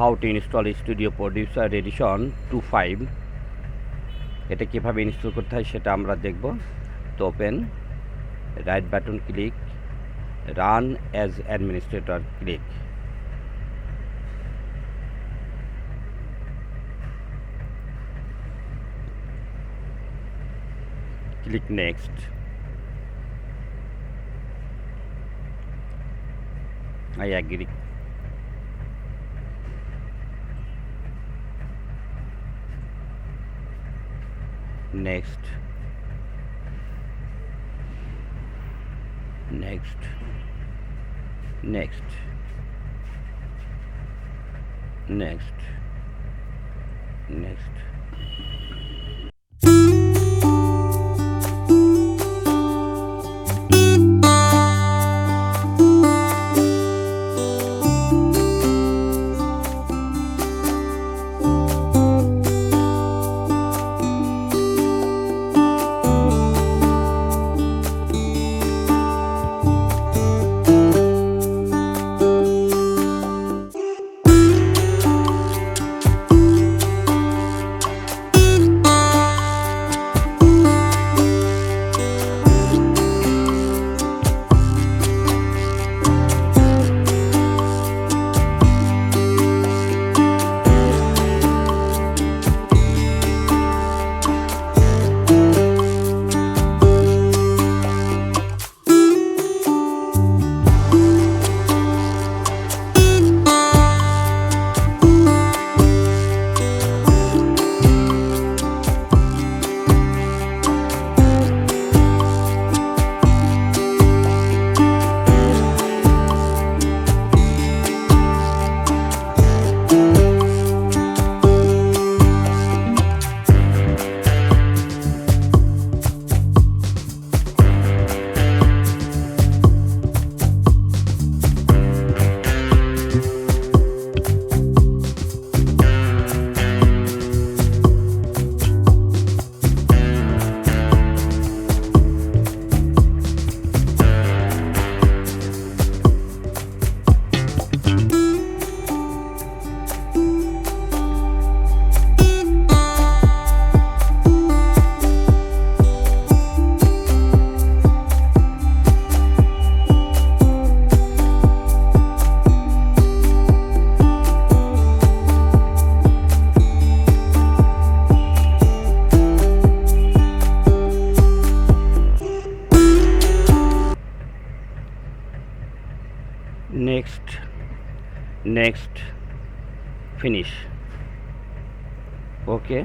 How to install studio producer edition 2.5 এটা কীভাবে install করতে হয় সেটা আমরা দেখব। তো open, right button click, run as administrator click. Click next. I agree. Next. Next. Next. Next. Next. Next, finish. Okay,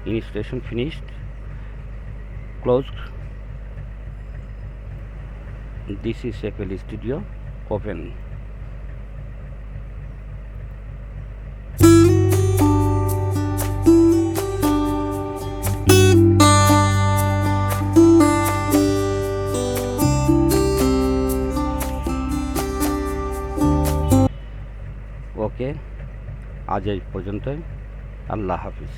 installation finished. Close. This is FL Studio. Open. ওকে, আজ এই পর্যন্তই। আল্লাহ হাফিজ।